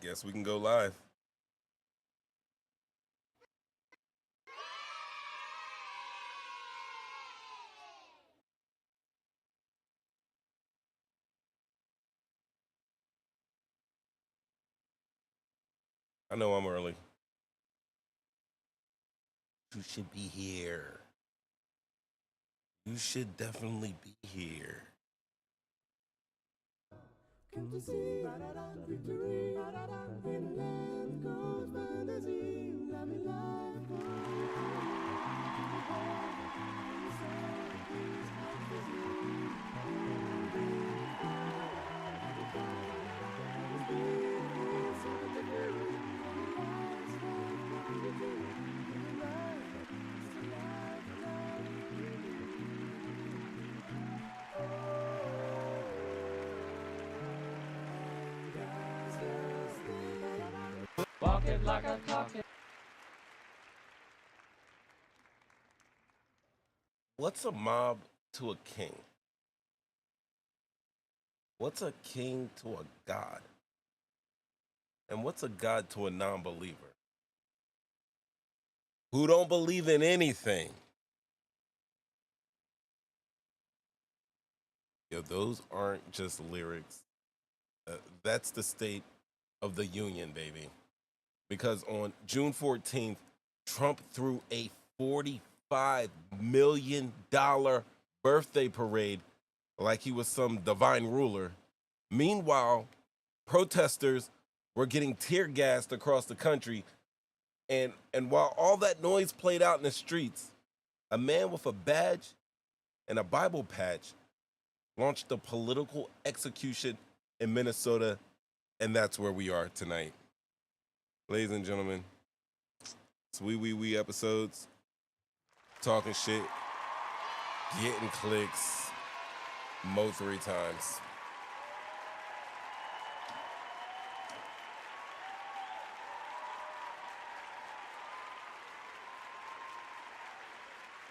guess we can go live. I know I'm early. You should be here. You should definitely be here. Come to see victory in a land goes fantasy, loving life. Walk it like a clock. What's a mob to a king? What's a king to a god? And what's a god to a non-believer? Who don't believe in anything? Yo, those aren't just lyrics. That's the state of the union, baby. Because on June 14th, Trump threw a $45 million birthday parade like he was some divine ruler. Meanwhile, protesters were getting tear gassed across the country. And while all that noise played out in the streets, a man with a badge and a Bible patch launched a political execution in Minnesota, and that's where we are tonight. Ladies and gentlemen, it's we episodes, talking shit, getting clicks, mo 3 times.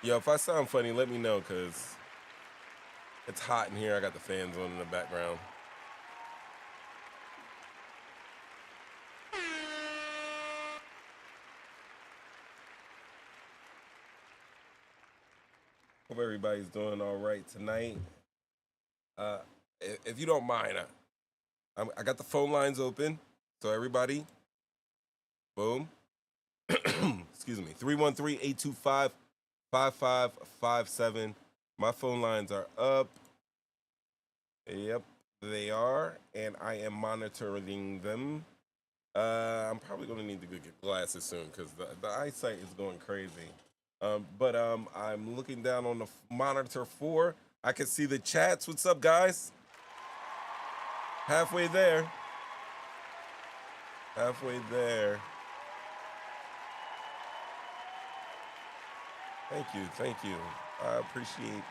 Yo, if I sound funny, let me know, because it's hot in here. I got the fans on in the background. Hope everybody's doing all right tonight. If you don't mind, I got the phone lines open. So everybody, boom. Excuse me. 313-825-5557. My phone lines are up. Yep, they are. And I am monitoring them. I'm probably going to need to go get glasses soon because the eyesight is going crazy. But I'm looking down on the monitor 4. I can see the chats. What's up, guys? Halfway there. Halfway there. Thank you. I appreciate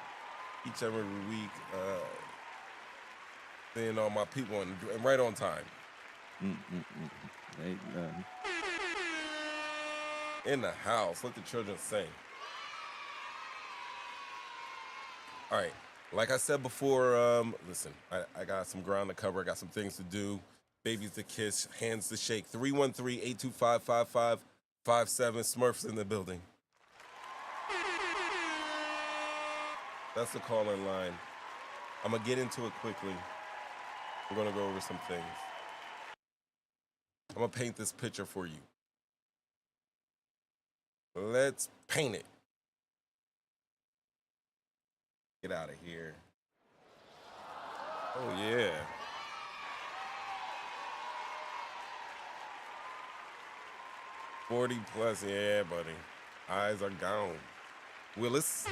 each and every week seeing all my people and right on time. In the house, let the children sing. All right, like I said before, listen, I got some ground to cover. I got some things to do. Babies to kiss, hands to shake. 313-825-5557. Smurfs in the building. That's the call-in line. I'm going to get into it quickly. We're going to go over some things. I'm going to paint this picture for you. Let's paint it. Get out of here. Oh, yeah. $40 plus, yeah, buddy. Eyes are gone. Willis.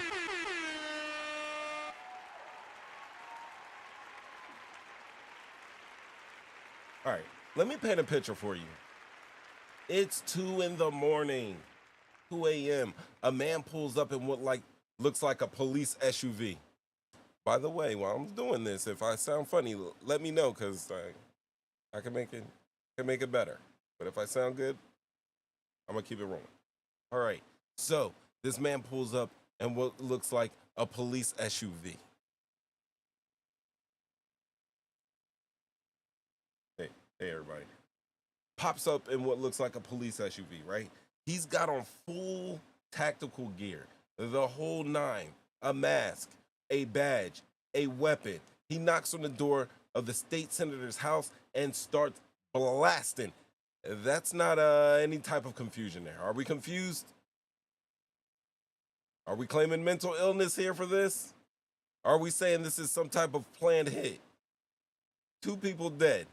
All right, let me paint a picture for you. It's 2 in the morning, 2 a.m. A man pulls up in what looks like a police SUV. By the way, while I'm doing this, if I sound funny, let me know, because I can make it better. But if I sound good, I'm gonna keep it rolling. All right. So this man pulls up in what looks like a police SUV. Hey, everybody. pops up in what looks like a police SUV, right? He's got on full tactical gear, the whole nine, a mask, a badge, a weapon. He knocks on the door of the state senator's house and starts blasting. That's not any type of confusion there. Are we confused? Are we claiming mental illness here for this? Are we saying this is some type of planned hit? 2 people dead.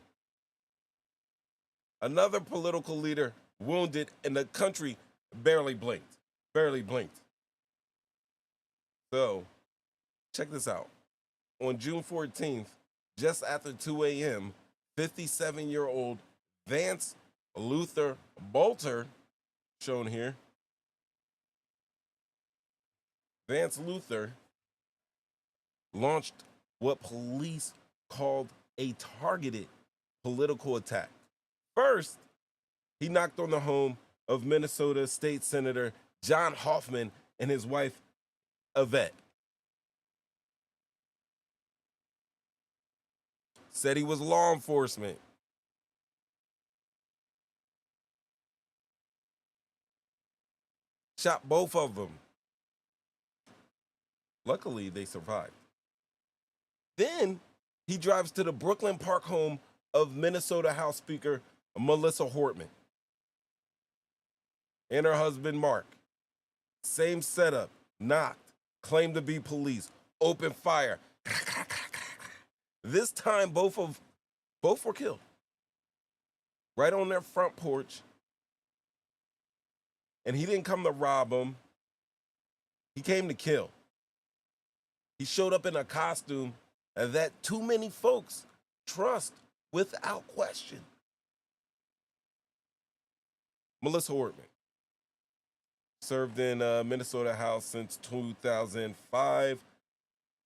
Another political leader wounded, and the country barely blinked. Barely blinked. So, check this out. On June 14th, just after 2 a.m., 57-year-old Vance Luther Bolter, shown here, Vance Luther launched what police called a targeted political attack. First, he knocked on the home of Minnesota State Senator John Hoffman and his wife, Yvette. Said he was law enforcement. Shot both of them. Luckily, they survived. Then he drives to the Brooklyn Park home of Minnesota House Speaker Melissa Hortman and her husband, Mark. Same setup, knocked, claimed to be police, opened fire. This time, both were killed. Right on their front porch. And he didn't come to rob them. He came to kill. He showed up in a costume that too many folks trust without question. Melissa Hortman served in Minnesota House since 2005.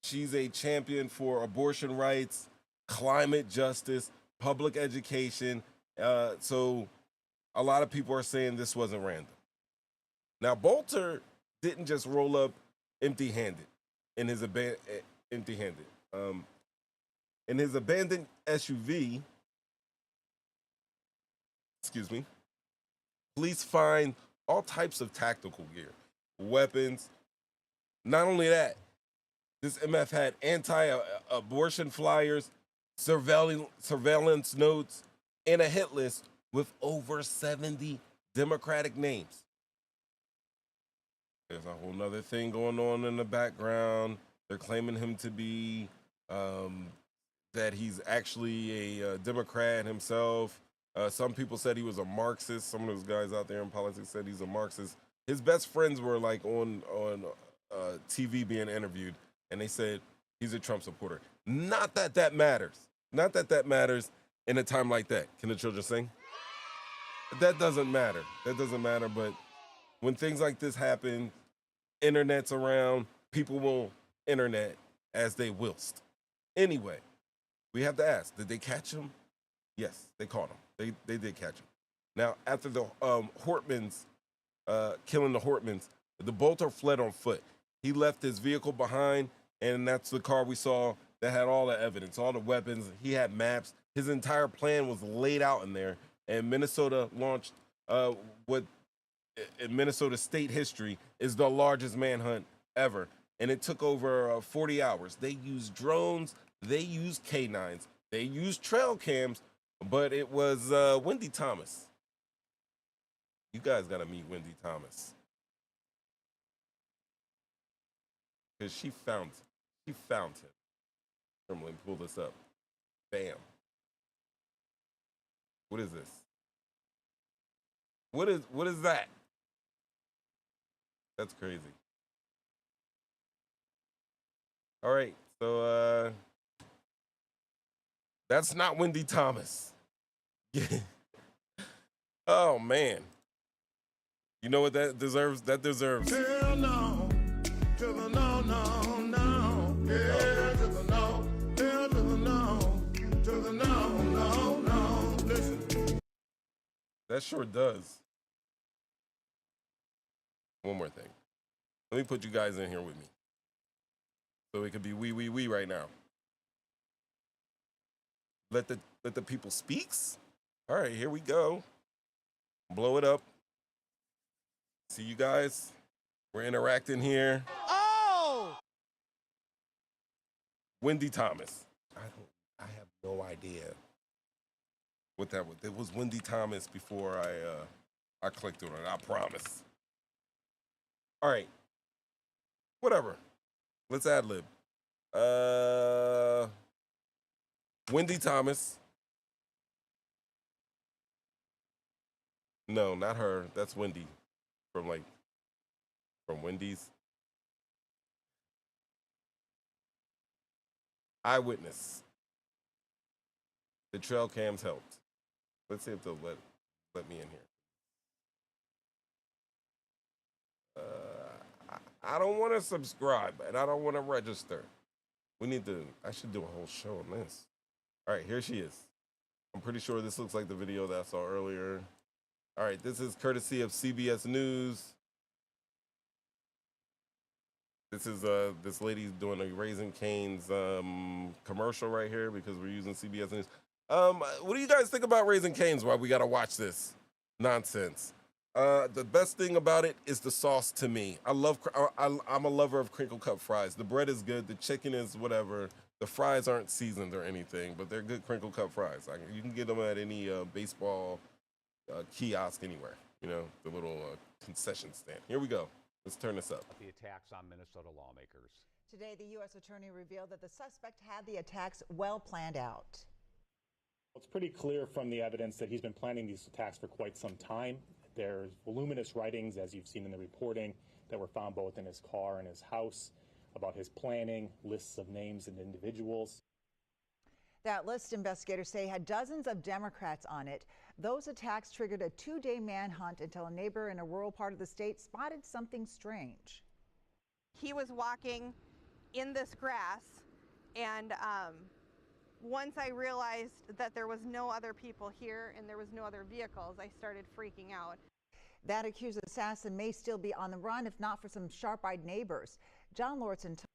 She's a champion for abortion rights, climate justice, public education. So a lot of people are saying this wasn't random. Now, Bolter didn't just roll up empty-handed in his empty-handed. In his abandoned SUV, police find all types of tactical gear, weapons. Not only that, this MF had anti-abortion flyers, surveillance notes, and a hit list with over 70 Democratic names. There's a whole nother thing going on in the background. They're claiming him to be, that he's actually a Democrat himself. Some people said he was a Marxist. Some of those guys out there in politics said he's a Marxist. His best friends were like on TV being interviewed, and they said he's a Trump supporter. Not that that matters. Not that that matters in a time like that. Can the children sing? That doesn't matter. That doesn't matter, but when things like this happen, internet's around, people will internet as they whilst. Anyway, we have to ask, did they catch him? Yes, they caught him. They did catch him. Now, after the Hortmans, killing the Hortmans, the Bolter fled on foot. He left his vehicle behind, and that's the car we saw that had all the evidence, all the weapons. He had maps. His entire plan was laid out in there, and Minnesota launched what in Minnesota state history is the largest manhunt ever. And it took over 40 hours. They used drones, they used canines, they used trail cams, but it was Wendy Thomas. You guys got to meet Wendy Thomas. Because she found him. Let me pull this up. Bam. What is this? What is that? That's crazy. All right, so that's not Wendy Thomas. Oh man. You know what that deserves? That deserves. Hell no, to the no, no, no. Yeah, to the no, hell to the no, to the no, no, no. Listen. That sure does. One more thing. Let me put you guys in here with me. So it could be we right now. Let the people speaks. All right, here we go. Blow it up. See you guys. We're interacting here. Oh! Wendy Thomas. I have no idea what that was. It was Wendy Thomas before I clicked on it. I promise. All right. Whatever. Let's ad lib. Wendy Thomas. No, not her. That's Wendy from Wendy's. Eyewitness. The trail cams helped. Let's see if they'll let me in here. I don't want to subscribe and I don't want to register. I should do a whole show on this. All right, here she is. I'm pretty sure this looks like the video that I saw earlier. All right, this is courtesy of CBS News. This is this lady's doing a Raising Cane's commercial right here because we're using CBS News. What do you guys think about Raising Cane's while we gotta watch this nonsense? The best thing about it is the sauce to me. I'm a lover of crinkle cut fries. The bread is good. The chicken is whatever. The fries aren't seasoned or anything, but they're good crinkle cut fries. You can get them at any baseball kiosk anywhere. You know, the little concession stand. Here we go. Let's turn this up. The attacks on Minnesota lawmakers. Today, the U.S. attorney revealed that the suspect had the attacks well planned out. It's pretty clear from the evidence that he's been planning these attacks for quite some time. There's voluminous writings, as you've seen in the reporting, that were found both in his car and his house about his planning, lists of names and individuals. That list, investigators say, had dozens of Democrats on it. Those attacks triggered a 2-day manhunt until a neighbor in a rural part of the state spotted something strange. He was walking in this grass, and once I realized that there was no other people here and there was no other vehicles, I started freaking out. That accused assassin may still be on the run, if not for some sharp-eyed neighbors. John Lortzen told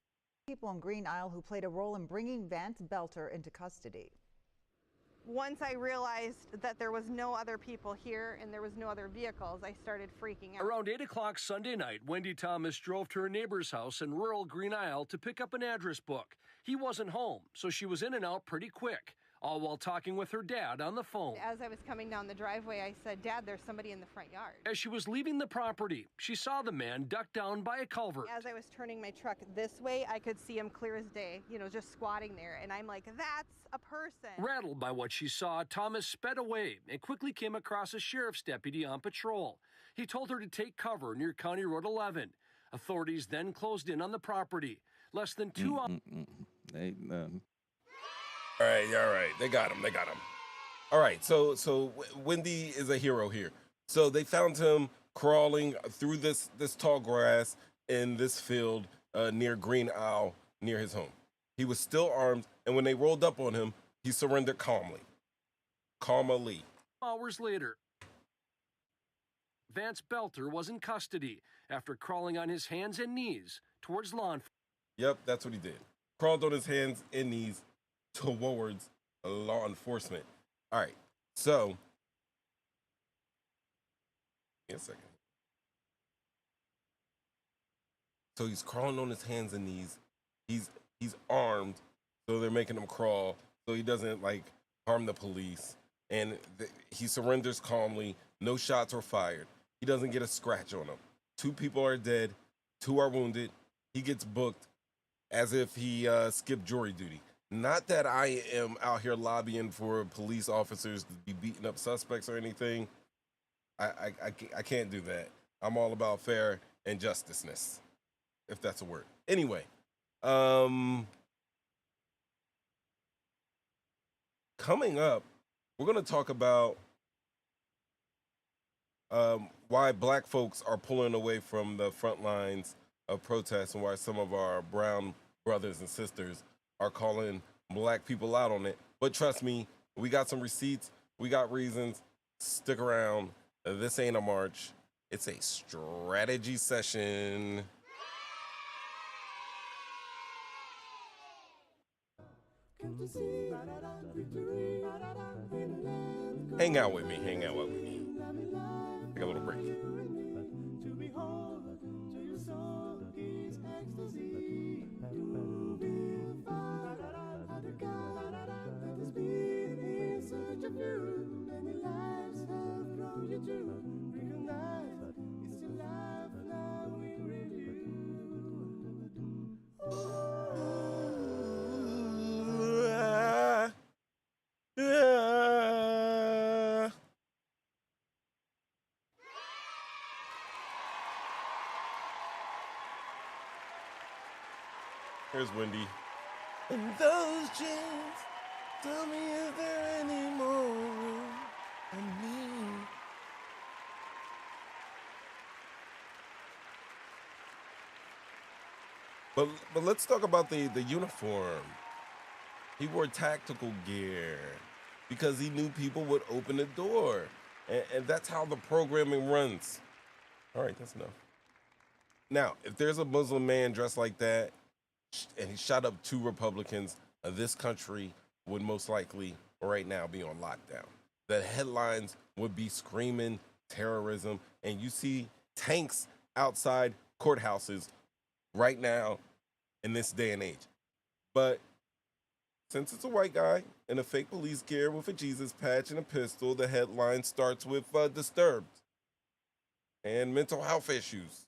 people in Green Isle who played a role in bringing Vance Belter into custody. Once I realized that there was no other people here and there was no other vehicles, I started freaking out. Around 8 o'clock Sunday night, Wendy Thomas drove to her neighbor's house in rural Green Isle to pick up an address book. He wasn't home, so she was in and out pretty quick, all while talking with her dad on the phone. As I was coming down the driveway, I said, "Dad, there's somebody in the front yard." As she was leaving the property, she saw the man ducked down by a culvert. As I was turning my truck this way, I could see him clear as day, just squatting there. And I'm like, that's a person. Rattled by what she saw, Thomas sped away and quickly came across a sheriff's deputy on patrol. He told her to take cover near County Road 11. Authorities then closed in on the property. Less than 2 hours. All right. They got him. All right, so Wendy is a hero here. So they found him crawling through this tall grass in this field near Green Isle, near his home. He was still armed, and when they rolled up on him, he surrendered calmly. Hours later, Vance Belter was in custody after crawling on his hands and knees towards law enforcement. Yep, that's what he did. Crawled on his hands and knees towards law enforcement. All right, so, give me a second. So he's crawling on his hands and knees. He's armed, so they're making him crawl so he doesn't harm the police. And he surrenders calmly. No shots were fired. He doesn't get a scratch on him. 2 people are dead. 2 are wounded. He gets booked as if he skipped jury duty. Not that I am out here lobbying for police officers to be beating up suspects or anything. I can't do that. I'm all about fair and justiceness, if that's a word. Anyway, coming up, we're going to talk about why black folks are pulling away from the front lines of protests and why some of our brown brothers and sisters are calling black people out on it. But trust me, we got some receipts. We got reasons. Stick around. This ain't a march. It's a strategy session. Hang out with me. Take a little break. To behold, to your soul is ecstasy. To be found, to God, that is being in search of you. Many lives have brought you to recognize it's your life now in review. Here's Wendy. And those jeans, tell me, is there any more room for me? But let's talk about the uniform. He wore tactical gear because he knew people would open the door. And that's how the programming runs. All right, that's enough. Now, if there's a Muslim man dressed like that and he shot up 2 Republicans, this country would most likely right now be on lockdown. The headlines would be screaming terrorism, and you see tanks outside courthouses right now in this day and age. But since it's a white guy in a fake police gear with a Jesus patch and a pistol, the headline starts with disturbed and mental health issues.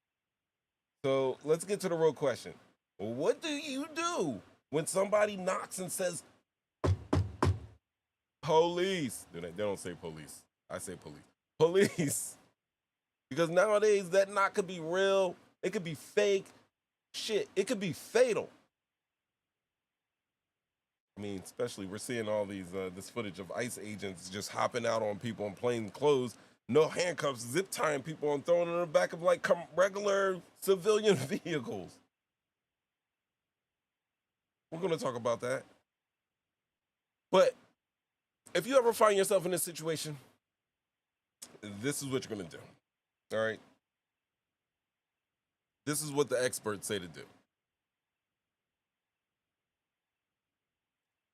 So let's get to the real question. What do you do when somebody knocks and says, police? They don't say police. I say police. Police. Because nowadays that knock could be real. It could be fake. Shit, it could be fatal. I mean, especially we're seeing all these this footage of ICE agents just hopping out on people in plain clothes, no handcuffs, zip tying people and throwing them in the back of like regular civilian vehicles. We're going to talk about that. But if you ever find yourself in this situation, this is what you're going to do. All right? This is what the experts say to do.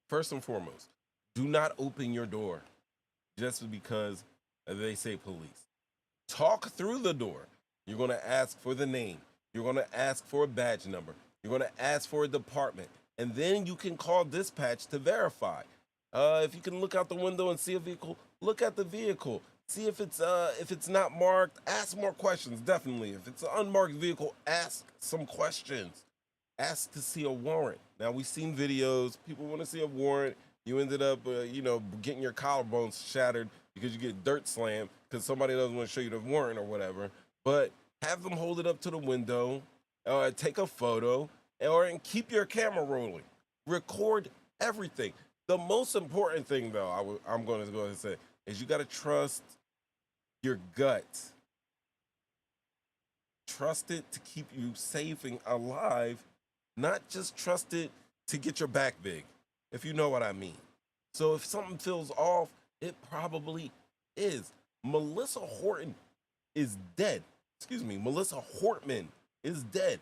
First and foremost, do not open your door just because they say police. Talk through the door. You're going to ask for the name. You're going to ask for a badge number. You're going to ask for a department. And then you can call dispatch to verify. If you can look out the window and see a vehicle, look at the vehicle. See if it's not marked. Ask more questions, definitely. If it's an unmarked vehicle, ask some questions. Ask to see a warrant. Now, we've seen videos. People want to see a warrant. You ended up, getting your collarbones shattered because you get dirt slammed because somebody doesn't want to show you the warrant or whatever. But have them hold it up to the window, take a photo, and keep your camera rolling. Record everything. The most important thing, though, I'm going to go ahead and say, is you got to trust your gut. Trust it to keep you safe and alive, not just trust it to get your back big, if you know what I mean. So if something feels off, it probably is. Melissa Horton is dead. Melissa Hortman is dead.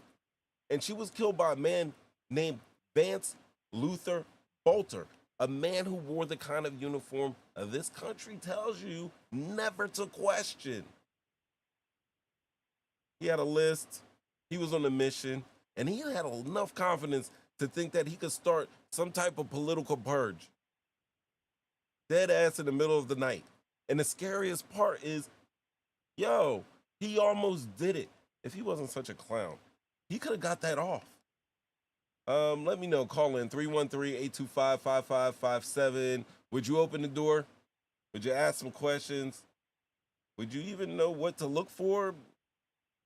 And she was killed by a man named Vance Luther Bolter, a man who wore the kind of uniform this country tells you never to question. He had a list, he was on a mission, and he had enough confidence to think that he could start some type of political purge. Dead ass in the middle of the night. And the scariest part is, he almost did it. If he wasn't such a clown, he could have got that off. Let me know. Call in 313-825-5557. Would you open the door? Would you ask some questions? Would you even know what to look for?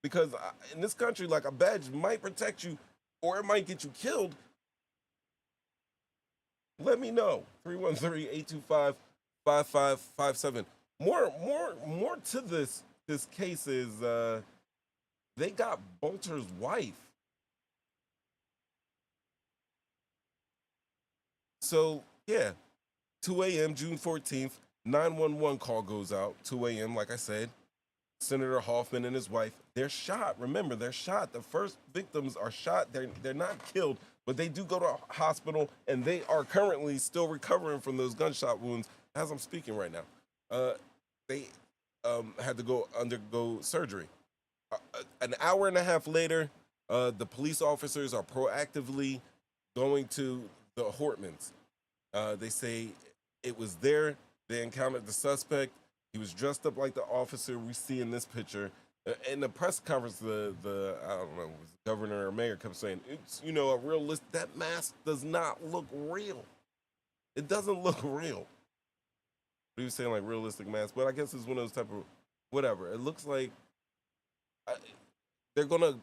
Because in this country, like, a badge might protect you or it might get you killed. Let me know. 313-825-5557. More to this case is they got Bolter's wife. So, 2 a.m., June 14th, 911 call goes out, 2 a.m., like I said. Senator Hoffman and his wife, they're shot. Remember, they're shot. The first victims are shot. They're not killed, but they do go to a hospital, and they are currently still recovering from those gunshot wounds as I'm speaking right now. had to go undergo surgery. An hour and a half later, the police officers are proactively going to the Hortmans. They say it was there. They encountered the suspect. He was dressed up like the officer we see in this picture. In the press conference, the I don't know, was the governor or mayor kept saying, it's, you know, a realistic, that mask does not look real. It doesn't look real. He was saying like realistic mask, but I guess it's one of those type of, whatever. It looks like they're going to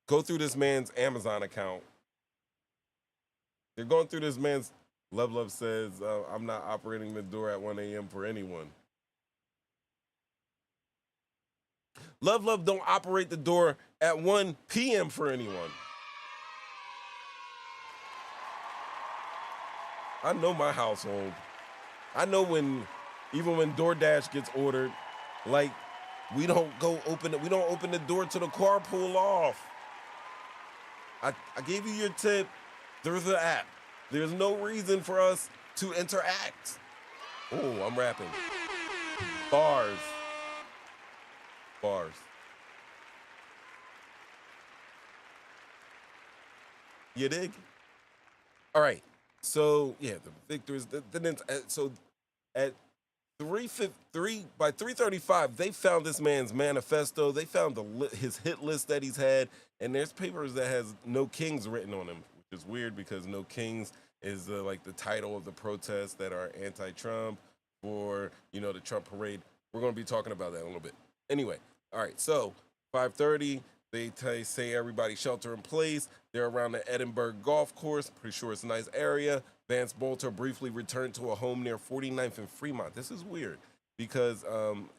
go through this man's Amazon account. They're going through this man's, Love says, I'm not operating the door at 1 a.m. for anyone. Love don't operate the door at 1 p.m. for anyone. I know my household. I know even when DoorDash gets ordered, like we don't open the door till the car pull off. I gave you your tip through the app. There's no reason for us to interact. Oh, I'm rapping. Bars. You dig? All right. So yeah, the victors. So at 3:53 by 3:35, they found this man's manifesto. They found his hit list that he's had, and there's papers that has "No Kings" written on them, which is weird because "No Kings" is like the title of the protests that are anti-Trump for the Trump parade. We're going to be talking about that in a little bit. Anyway, all right. So 5:30. They say everybody shelter in place. They're around the Edinburgh golf course. Pretty sure it's a nice area. Vance Bolter briefly returned to a home near 49th and Fremont. This is weird because,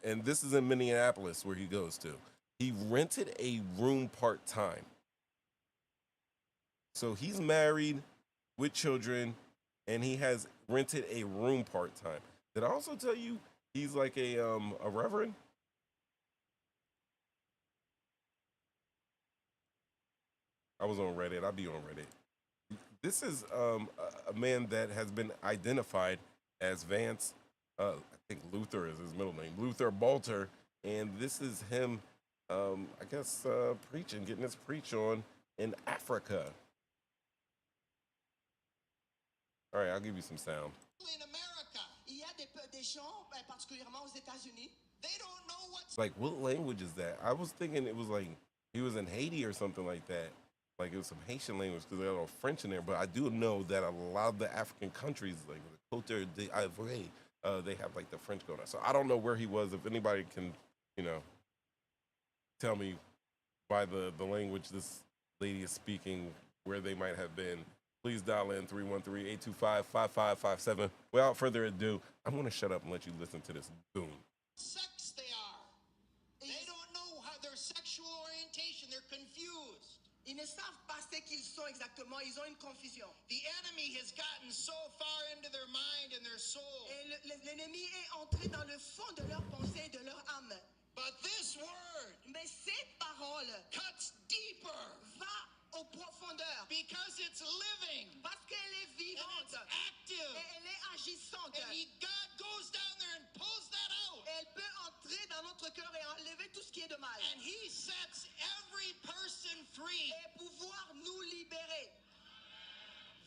and this is in Minneapolis where he goes to. He rented a room part-time. So he's married with children, and he has rented a room part-time. Did I also tell you he's like a reverend? I was on Reddit. I'll be on Reddit. This is a man that has been identified as Vance. I think Luther is his middle name. Luther Bolter. And this is him, I guess, preaching, getting his preach on in Africa. All right, I'll give you some sound. In America, il y a des gens, particulièrement aux États-Unis, they don't know what's Like, what language is that? I was thinking it was like he was in Haiti or something like that. Like it was some Haitian language because they had a little French in there. But I do know that a lot of the African countries, like the Côte d'Ivoire, they have like the French going on. So I don't know where he was. If anybody can, tell me by the language this lady is speaking, where they might have been, please dial in 313-825-5557. Without further ado, I'm going to shut up and let you listen to this goon. sex they are. They don't know how their sexual orientation. They're confused. Ils ne savent pas ce qu'ils sont exactement. Ils ont une confusion. The enemy has gotten so far into their mind and their soul. Et l'ennemi est entré dans le fond de leur pensée et de leur âme. But this word Mais cette parole cuts deeper va aux profondeurs. because it's living Parce qu'elle est and vivante. it's active. Et elle est agissante. And God goes down there and pulls that out. Elle peut entrer dans notre cœur et enlever tout ce qui est de mal. And he sets every person free. Et pouvoir nous libérer.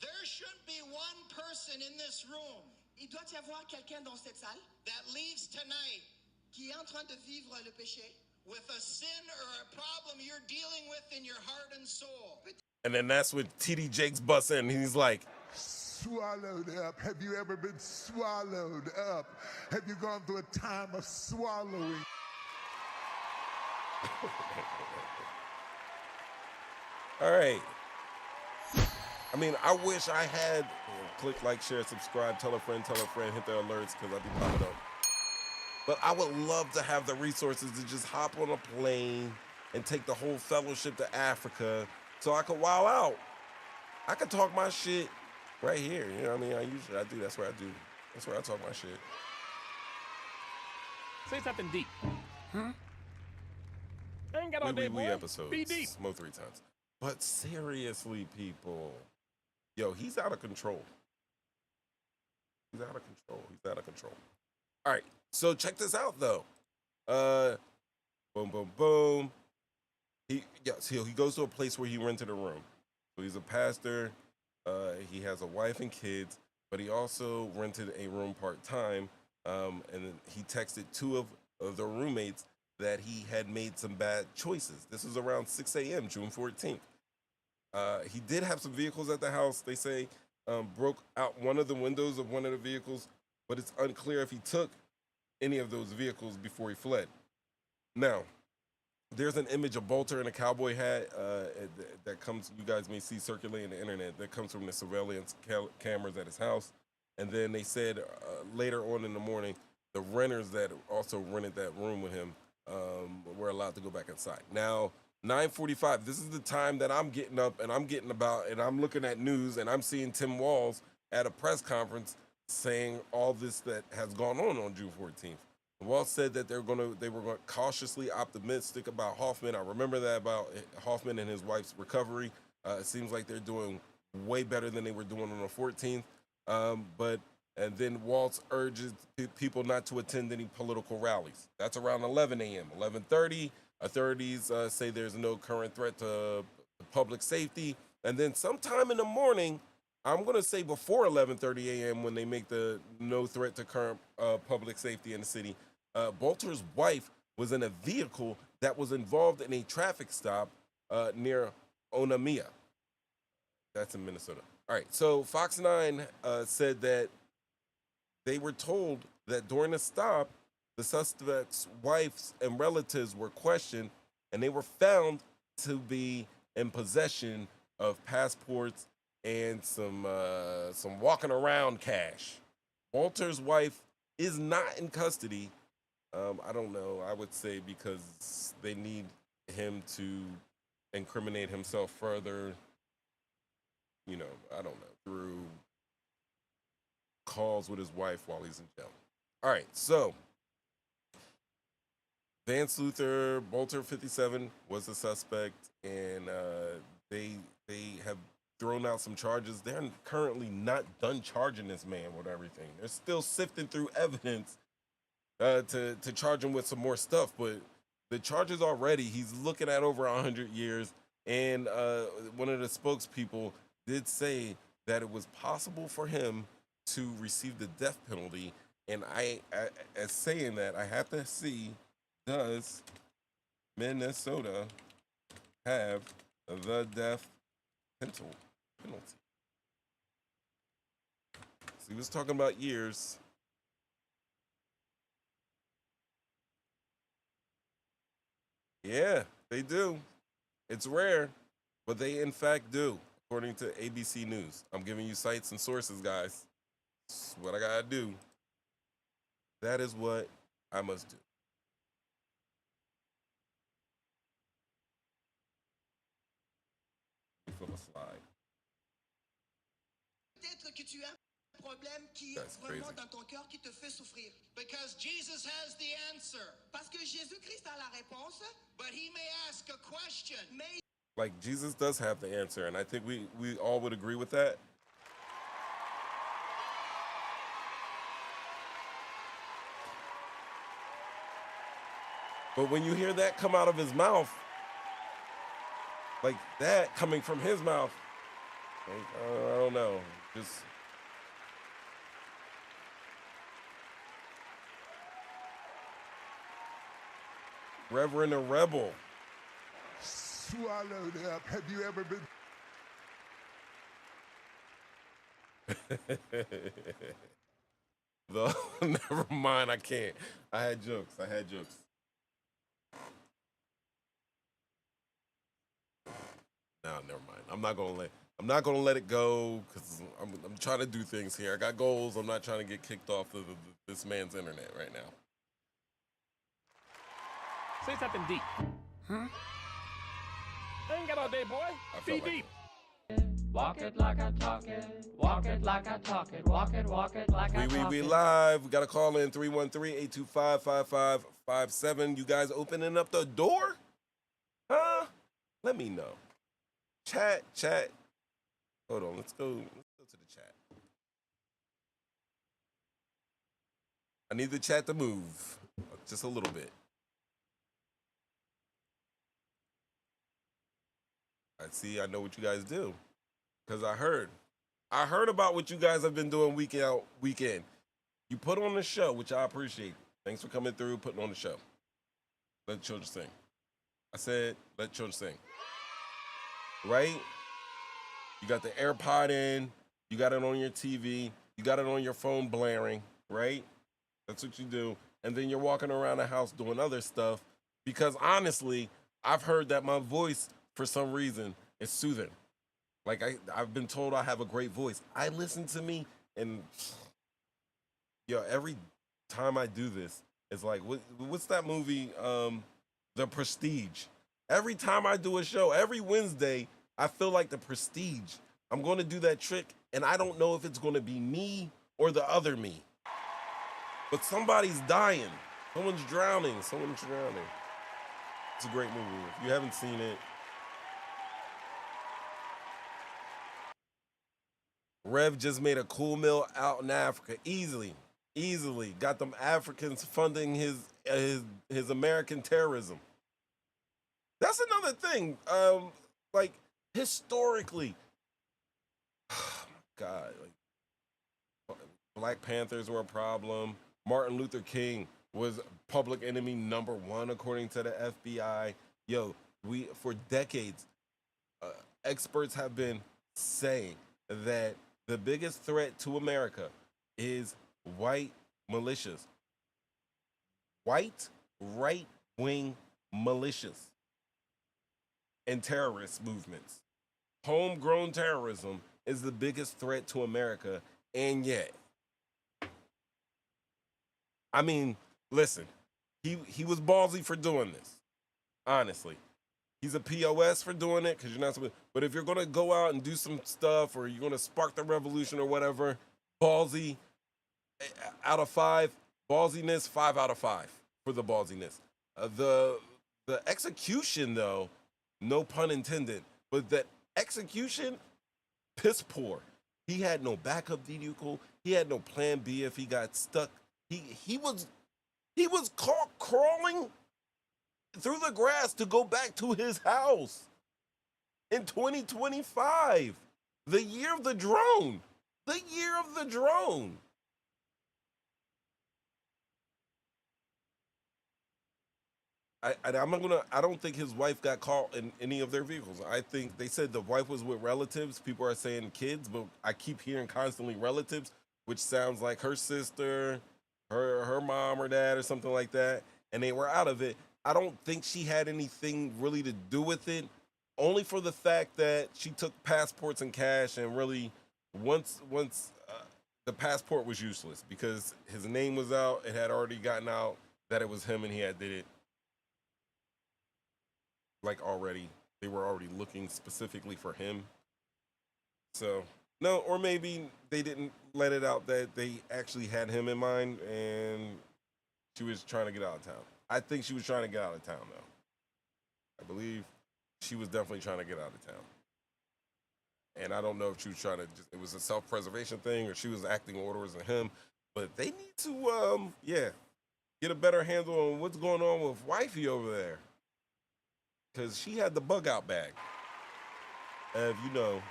There shouldn't be one person in this room Il doit y avoir quelqu'un dans cette salle that leaves tonight qui est en train de vivre le péché. with a sin or a problem you're dealing with in your heart and soul. And then that's when TD Jakes busts in. And he's like, swallowed up. Have you ever been swallowed up? Have you gone through a time of swallowing? all right. I mean, I wish I had click, like, share, subscribe, tell a friend, hit the alerts because I'd be popping up. But I would love to have the resources to just hop on a plane and take the whole fellowship to Africa so I could wild out. I could talk my shit right here. You know what I mean? I do. That's where I do. That's where I talk my shit. Say something deep. I ain't got all day, We boy. episodes. Be deep. Smoke 3 times. But seriously, people. Yo, he's out of control. He's out of control. All right. So check this out, though. Boom, boom, boom. He goes to a place where he rented a room. So he's a pastor. He has a wife and kids, but he also rented a room part time. And then he texted two of the roommates that he had made some bad choices. This was around 6 a.m., June 14th. He did have some vehicles at the house. They say broke out one of the windows of one of the vehicles, but it's unclear if he took any of those vehicles before he fled. Now, there's an image of Bolter in a cowboy hat that comes, you guys may see circulating the internet, that comes from the surveillance cameras at his house. And then they said later on in the morning, the renters that also rented that room with him were allowed to go back inside. Now, 9:45, this is the time that I'm getting up and I'm getting about, and I'm looking at news and I'm seeing Tim Walz at a press conference saying all this that has gone on June 14th. Walz said that they were cautiously optimistic about Hoffman. I remember that about Hoffman and his wife's recovery. It seems like they're doing way better than they were doing on the 14th. And then Walz urges people not to attend any political rallies. That's around 11 a.m. 11:30, authorities say there's no current threat to public safety. And then sometime in the morning, I'm going to say before 11:30 a.m. when they make the no threat to current public safety in the city, Bolter's wife was in a vehicle that was involved in a traffic stop near Onamia. That's in Minnesota. All right, so Fox 9 said that they were told that during the stop, the suspect's wives and relatives were questioned, and they were found to be in possession of passports and some walking around cash. Bolter's wife is not in custody. I don't know. I would say because they need him to incriminate himself further. You know, I don't know, through calls with his wife while he's in jail. All right, so Vance Luther, Bolter 57 was the suspect, and they have thrown out some charges. They're currently not done charging this man with everything. They're still sifting through evidence to charge him with some more stuff, but the charges already, he's looking at over 100 years, and one of the spokespeople did say that it was possible for him to receive the death penalty, and as saying that, I have to see, does Minnesota have the death penalty? So he was talking about years. Yeah, they do. It's rare, but they in fact do, according to ABC News. I'm giving you sites and sources, guys. That's what I gotta do. That is what I must do. Fill a slide. Peut-être que tu as un problème qui remonte dans ton cœur qui te fait souffrir. Because Jesus has the answer. Parce que Jésus-Christ a la réponse. But he may ask a question. Like, Jesus does have the answer, and I think we all would agree with that. But when you hear that come out of his mouth, like that coming from his mouth, like, I don't know, just Reverend a rebel. Swallowed up. Have you ever been? Never mind, I can't. I had jokes. No, never mind. I'm not gonna let it go because I'm trying to do things here. I got goals. I'm not trying to get kicked off of this man's internet right now. Say something deep. Huh? I ain't got all day, boy. Be deep. Walk it like I talk it. Walk it like I talk it. Walk it like I talk it. We live. We got a call in 313-825-5557. You guys opening up the door? Huh? Let me know. Chat. Hold on. Let's go to the chat. I need the chat to move just a little bit. see, I know what you guys do. Because I heard about what you guys have been doing week out, weekend. You put on the show, which I appreciate. Thanks for coming through, putting on the show. Let children sing. I said, let children sing. Right? You got the AirPod in. You got it on your TV. You got it on your phone blaring, right? That's what you do. And then you're walking around the house doing other stuff because honestly, I've heard that my voice, for some reason, is soothing. Like I've been told I have a great voice. I listen to me and every time I do this, it's like, what's that movie, The Prestige? Every time I do a show, every Wednesday, I feel like The Prestige. I'm going to do that trick, and I don't know if it's going to be me or the other me. But somebody's dying. Someone's drowning. It's a great movie. If you haven't seen it, Rev just made a cool meal out in Africa. Easily. Got them Africans funding his American terrorism. That's another thing. Like, historically, God, like, Black Panthers were a problem. Martin Luther King was public enemy number 1 according to the FBI. For decades, experts have been saying that the biggest threat to America is white militias, white right-wing militias, and terrorist movements. Homegrown terrorism is the biggest threat to America, and yet, I mean, listen, he was ballsy for doing this, honestly. He's a POS for doing it because you're not supposed. But if you're going to go out and do some stuff or you're going to spark the revolution or whatever, ballsy out of 5, ballsiness 5 out of 5 for the ballsiness. The execution, though, no pun intended, but that execution, piss poor. He had no backup vehicle. He had no plan B if he got stuck. He was caught crawling through the grass to go back to his house in 2025, the year of the drone. The year of the drone. I don't think his wife got caught in any of their vehicles. I think they said the wife was with relatives. People are saying kids, but I keep hearing constantly relatives, which sounds like her sister, her mom or dad or something like that. And they were out of it. I don't think she had anything really to do with it, only for the fact that she took passports and cash, and really once the passport was useless because his name was out. It had already gotten out that it was him and he had did it. Like already, they were already looking specifically for him. So, no, or maybe they didn't let it out that they actually had him in mind and she was trying to get out of town. I think she was trying to get out of town, though. I believe she was definitely trying to get out of town. And I don't know if she was trying to it was a self-preservation thing or she was acting orders on him. But they need to, get a better handle on what's going on with wifey over there. Because she had the bug out bag. If you know,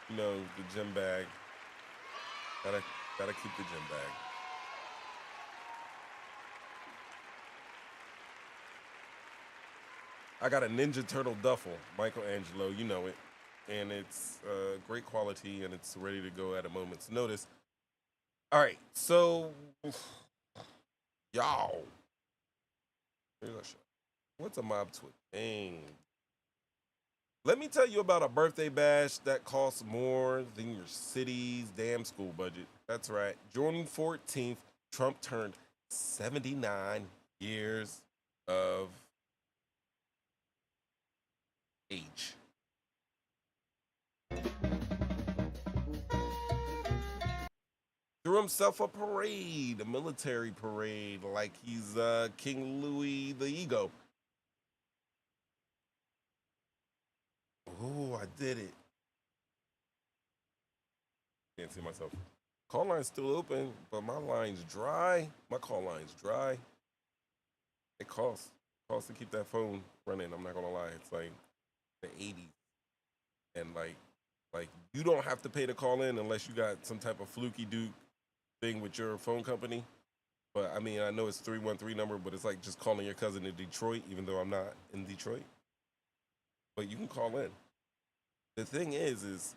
the gym bag. Gotta keep the gym bag. I got a Ninja Turtle duffel, Michelangelo, you know it. And it's great quality and it's ready to go at a moment's notice. All right, so, y'all. Here's our show. What's a mob to a thing? Let me tell you about a birthday bash that costs more than your city's damn school budget. That's right. June 14th, Trump turned 79 years of age. Threw himself a parade, a military parade, like he's King Louis the Ego. Oh, I did it. Can't see myself. Call line's still open, but my line's dry. My call line's dry. It costs to keep that phone running. I'm not gonna lie. It's like the 80s, and like you don't have to pay to call in unless you got some type of fluky duke thing with your phone company. But I mean, I know it's 313 number, but it's like just calling your cousin in Detroit, even though I'm not in Detroit. But you can call in. The thing is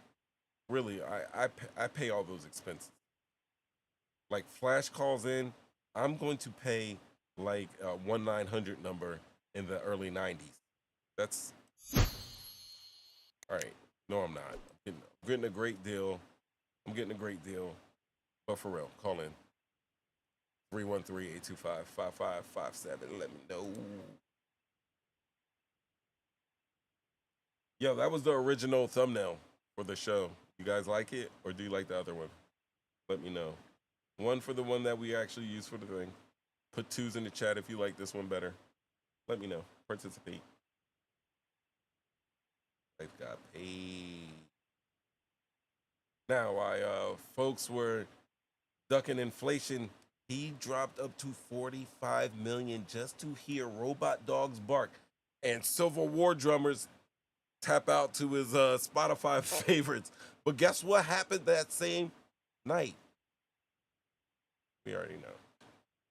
really I pay all those expenses. Like Flash calls in, I'm going to pay like a 1-900 number in the early 90s. That's all right. No, I'm not. I'm getting a great deal. I'm getting a great deal. But for real, call in. 313-825-5557. Let me know. Yo, that was the original thumbnail for the show. You guys like it, or do you like the other one? Let me know. One for the one that we actually use for the thing. Put 2s in the chat if you like this one better. Let me know. Participate. I've got paid. Now, while folks were ducking inflation, he dropped up to $45 million just to hear robot dogs bark and Civil War drummers tap out to his Spotify favorites. But guess what happened that same night? We already know.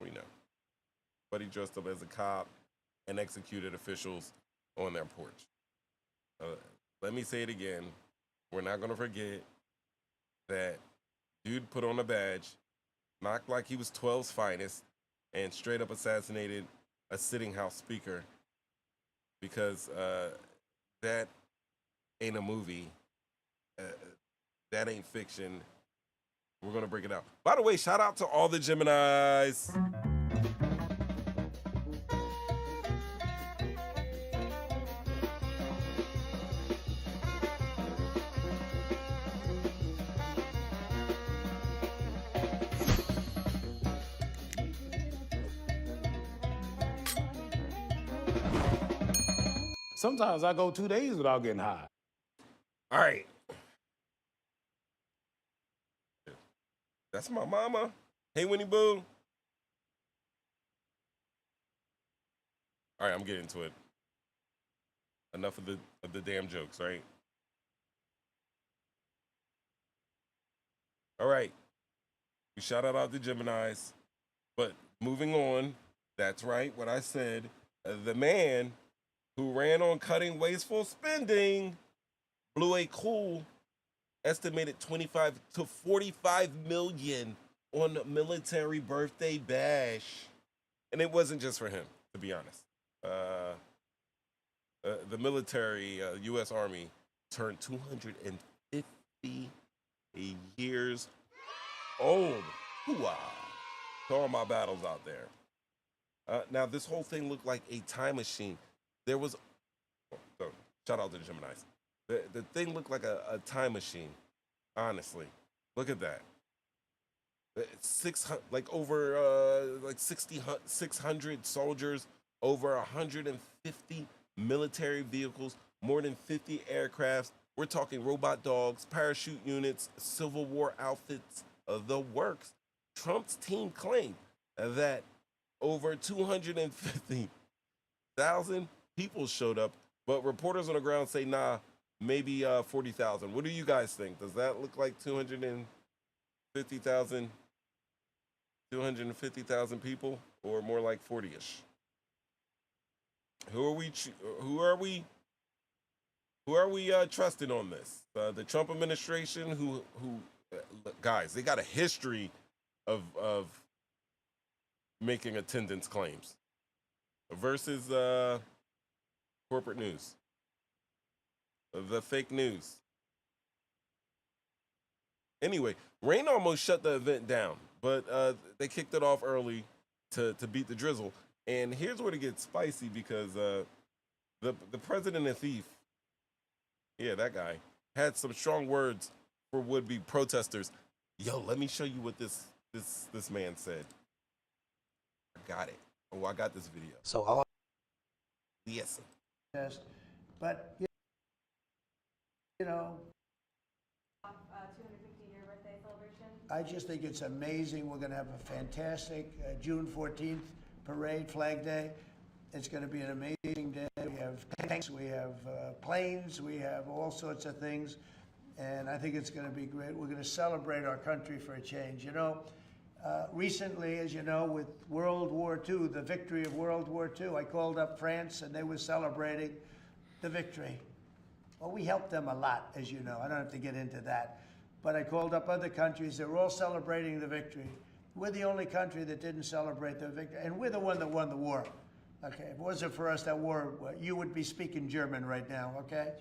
We know. But he dressed up as a cop and executed officials on their porch. Let me say it again. We're not going to forget that dude put on a badge, knocked like he was 12's finest, and straight up assassinated a sitting House Speaker because that ain't a movie. That ain't fiction. We're going to break it out. By the way, shout out to all the Geminis. Sometimes I go 2 days without getting high. All right. That's my mama. Hey, Winnie Boo. All right, I'm getting to it. Enough of the damn jokes, right? All right. We shout out the Geminis. But moving on, that's right, what I said. The man who ran on cutting wasteful spending blew a cool estimated 25 to 45 million on a military birthday bash. And it wasn't just for him, to be honest. The military, U.S. Army, turned 250 years old. Hoo-ah. To all my battles out there. Now, this whole thing looked like a time machine. There was, shout out to the Geminis. The thing looked like a time machine, honestly. Look at that. 600, like over like 600 soldiers, over 150 military vehicles, more than 50 aircrafts. We're talking robot dogs, parachute units, Civil War outfits, the works. Trump's team claimed that over 250,000 people showed up, but reporters on the ground say, nah, maybe 40,000. What do you guys think? Does that look like 250,000 people, or more like 40ish? Who are we trusting on this? The Trump administration, who guys, they got a history of making attendance claims, versus corporate news, the fake news. Anyway, rain almost shut the event down, but they kicked it off early to beat the drizzle. And here's where it gets spicy, because the president and thief, yeah, that guy, had some strong words for would-be protesters. Yo, let me show you what this man said. I got it. Oh, I got this video. So all yes, but you know, 250-year birthday celebration. I just think it's amazing. We're going to have a fantastic June 14th parade, Flag Day. It's going to be an amazing day. We have tanks, we have planes, we have all sorts of things. And I think it's going to be great. We're going to celebrate our country for a change. You know, recently, as you know, with World War II, the victory of World War II, I called up France and they were celebrating the victory. Well, we helped them a lot, as you know. I don't have to get into that. But I called up other countries. They were all celebrating the victory. We're the only country that didn't celebrate the victory. And we're the one that won the war. Okay, if it wasn't for us, that war, you would be speaking German right now, okay?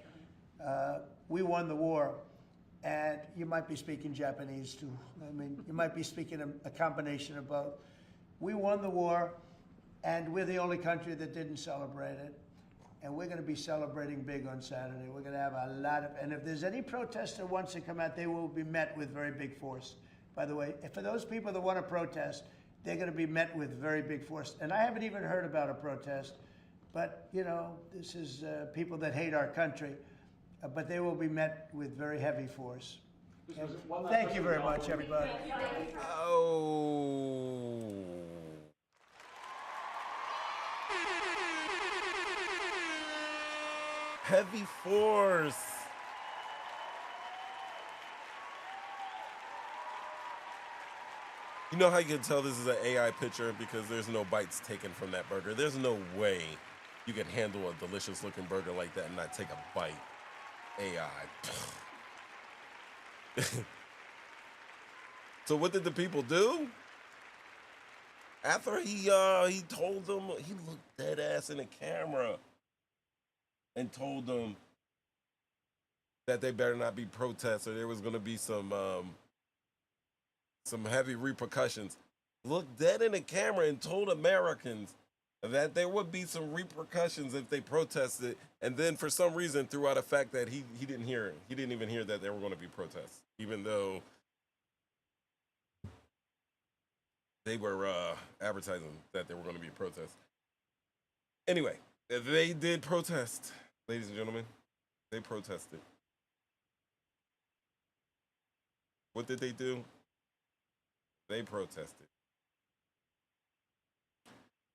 We won the war. And you might be speaking Japanese too. I mean, you might be speaking a combination of both. We won the war, and we're the only country that didn't celebrate it. And we're going to be celebrating big on Saturday. We're going to have a lot of, and if there's any protester who wants to come out, they will be met with very big force. By the way, for those people that want to protest, they're going to be met with very big force. And I haven't even heard about a protest, but, you know, this is people that hate our country. But they will be met with very heavy force. Thank you very much, everybody. Oh. Heavy force. You know how you can tell this is an AI picture? Because there's no bites taken from that burger. There's no way you can handle a delicious looking burger like that and not take a bite. AI. So what did the people do? After he told them, he looked dead ass in the camera and told them that they better not be protests or there was going to be some heavy repercussions. Looked dead in the camera and told Americans that there would be some repercussions if they protested, and then for some reason threw out a fact that he didn't hear. He didn't even hear that there were going to be protests, even though they were advertising that there were going to be protests. Anyway, they did protest, ladies and gentlemen. They protested. What did they do? They protested.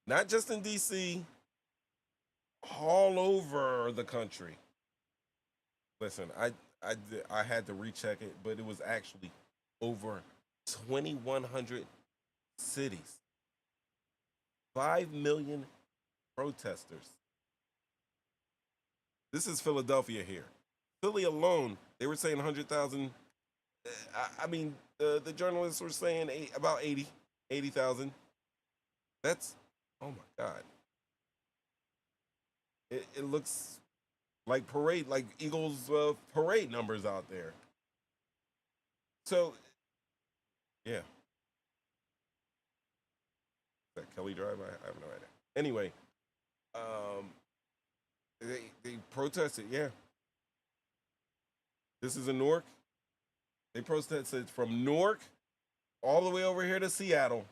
Not just in D.C., all over the country. Listen, I had to recheck it, but it was actually over 2,100 cities. 5 million protesters. This is Philadelphia here. Philly alone, they were saying 100,000. I mean, the journalists were saying about 80,000. That's, oh my God. It looks like parade, like Eagles parade numbers out there. So, yeah. Is that Kelly Drive? I have no idea. Anyway, they protested, yeah. This is in Newark. They protested from Newark all the way over here to Seattle.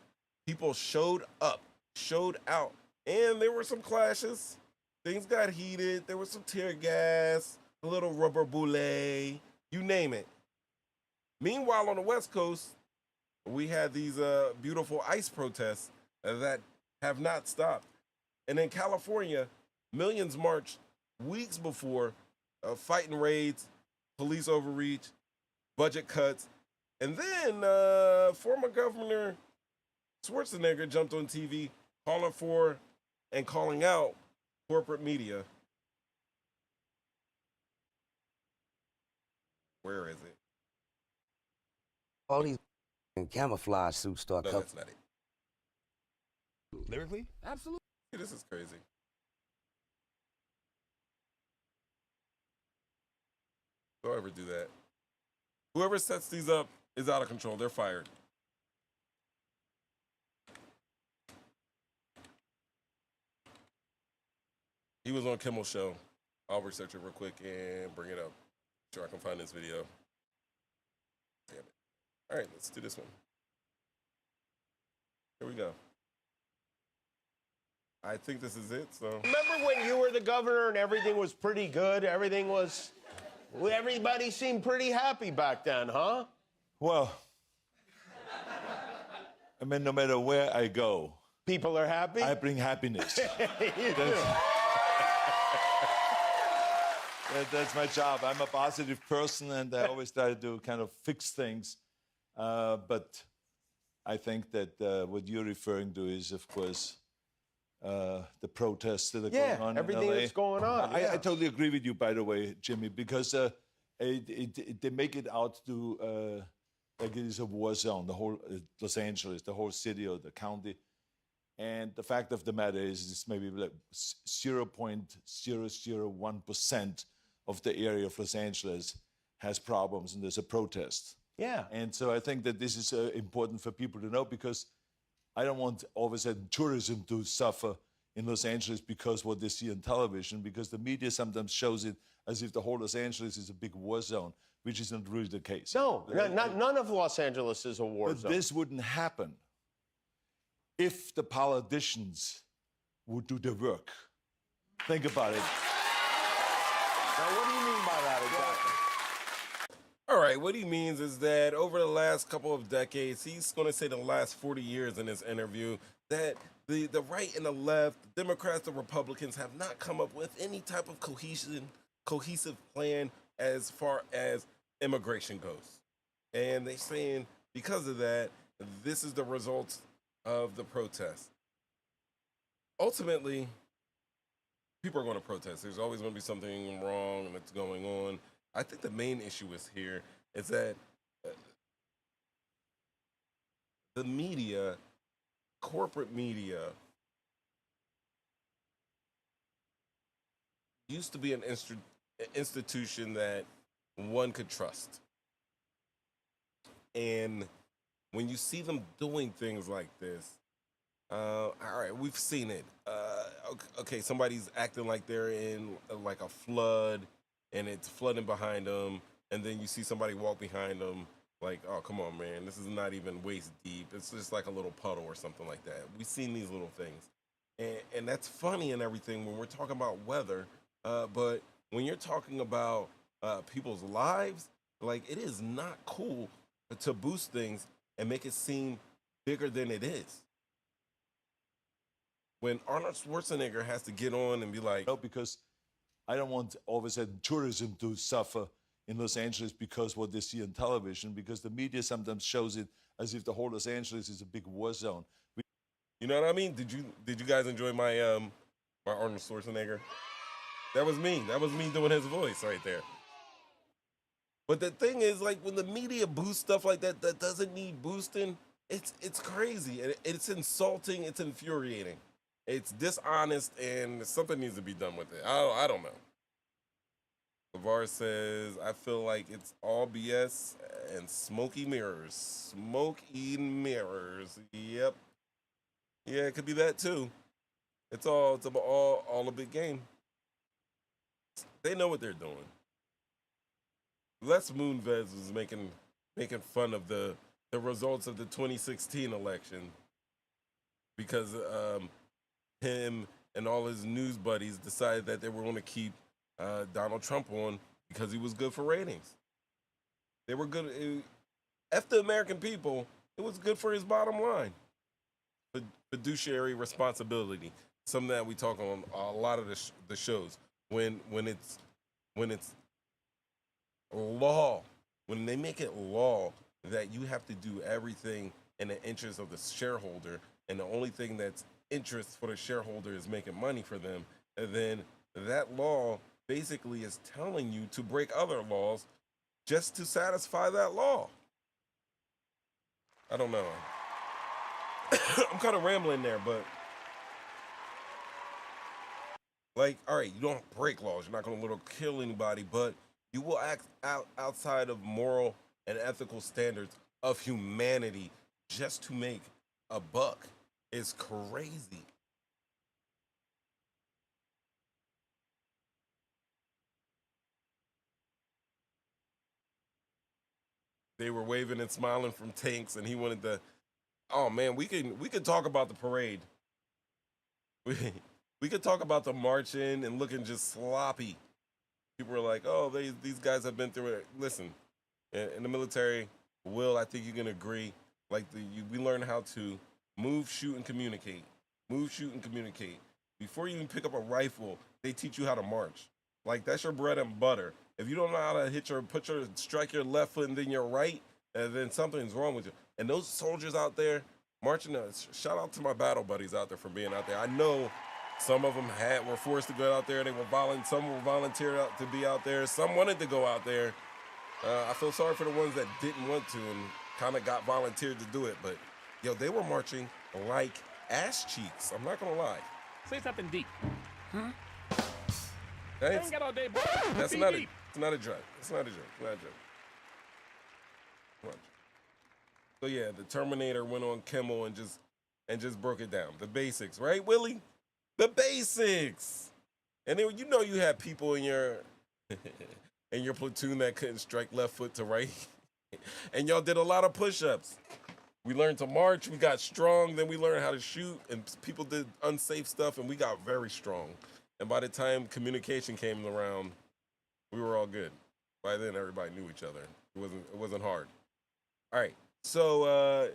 People showed up, showed out, and there were some clashes. Things got heated. There was some tear gas, a little rubber bullet, you name it. Meanwhile, on the West Coast, we had these beautiful ICE protests that have not stopped. And in California, millions marched weeks before, fighting raids, police overreach, budget cuts. And then former Governor Schwarzenegger jumped on TV calling for and calling out corporate media. Where is it? All these camouflage suits start No, coming. that's not it. Lyrically? Absolutely. This is crazy. Don't ever do that. Whoever sets these up is out of control. They're fired. He was on Kimmel's show. I'll research it real quick and bring it up. Sure I can find this video. Damn it. All right, let's do this one. Here we go. I think this is it, so. Remember when you were the governor and everything was pretty good? Everybody seemed pretty happy back then, huh? Well, I mean, no matter where I go, People are happy? I bring happiness. That's my job. I'm a positive person, and I always try to kind of fix things. But I think that what you're referring to is, of course, the protests that are going on everything in LA. that's going on. I totally agree with you, by the way, Jimmy, because they make it out to like it is a war zone, the whole Los Angeles, the whole city or the county. And the fact of the matter is, it's maybe like 0.001% of the area of Los Angeles has problems, and there's a protest. Yeah. And so I think that this is important for people to know, because I don't want all of a sudden tourism to suffer in Los Angeles because what they see on television, because the media sometimes shows it as if the whole Los Angeles is a big war zone, which is not really the case. No, none of Los Angeles is a war zone. But this wouldn't happen if the politicians would do the work. Think about it. Now, what do you mean by that exactly? All right, what he means is that over the last couple of decades, he's going to say the last 40 years in this interview, that the right and the left, the Democrats and Republicans have not come up with any type of cohesive plan as far as immigration goes. And they're saying because of that, this is the result of the protest. Ultimately, people are going to protest. There's always going to be something wrong that's going on. I think the main issue is that the media, corporate media, used to be an institution that one could trust. And when you see them doing things like this, all right, we've seen it. Okay, somebody's acting like they're in like a flood, and it's flooding behind them, and then you see somebody walk behind them, like, oh, come on, man, this is not even waist deep. It's just like a little puddle or something like that. We've seen these little things. And that's funny and everything when we're talking about weather, but when you're talking about people's lives, like, it is not cool to boost things and make it seem bigger than it is. When Arnold Schwarzenegger has to get on and be like... No, because I don't want all of a sudden tourism to suffer in Los Angeles because what they see on television, because the media sometimes shows it as if the whole Los Angeles is a big war zone. You know what I mean? Did you guys enjoy my my Arnold Schwarzenegger? That was me. That was me doing his voice right there. But the thing is, like, when the media boosts stuff like that that doesn't need boosting, it's crazy. It's insulting. It's infuriating. It's dishonest, and something needs to be done with it. I don't know. LeVar says, I feel like it's all BS and smoky mirrors. Smoky mirrors. Yep. Yeah, it could be that too. It's all a big game. They know what they're doing. Les Moonves was making fun of the results of the 2016 election because him and all his news buddies decided that they were going to keep Donald Trump on because he was good for ratings. They were good. F the American people, it was good for his bottom line. Fiduciary responsibility, something that we talk on a lot of the shows. When it's law, when they make it law that you have to do everything in the interest of the shareholder, and the only thing that's interest for the shareholder is making money for them, and then that law basically is telling you to break other laws just to satisfy that law. I don't know. I'm kind of rambling there, but like, all right, you don't break laws. You're not going to kill anybody, but you will act outside of moral and ethical standards of humanity just to make a buck. It's crazy. They were waving and smiling from tanks, and he wanted to. Oh man, we could talk about the parade. We could talk about the marching and looking just sloppy. People were like, "Oh, these guys have been through it." Listen, in the military, Will, I think you can agree. Like we learn how to move, shoot, and communicate. Move, shoot, and communicate. Before you even pick up a rifle, they teach you how to march. Like, that's your bread and butter. If you don't know how to strike your left foot and then your right, then something's wrong with you. And those soldiers out there marching, shout out to my battle buddies out there for being out there. I know some of them were forced to go out there. Some were volunteered out to be out there. Some wanted to go out there. I feel sorry for the ones that didn't want to and kind of got volunteered to do it. But, yo, they were marching like ass cheeks. I'm not going to lie. Say something deep. Huh? I ain't got all day, boy. It's not a joke. It's not a joke. It's not a joke. So yeah, the Terminator went on Kimmel and just broke it down. The basics, right, Willie? The basics. And then you had people in your in your platoon that couldn't strike left foot to right. And y'all did a lot of push-ups. We learned to march, we got strong, then we learned how to shoot, and people did unsafe stuff, and we got very strong. And by the time communication came around, we were all good. By then, everybody knew each other. It wasn't hard. All right, so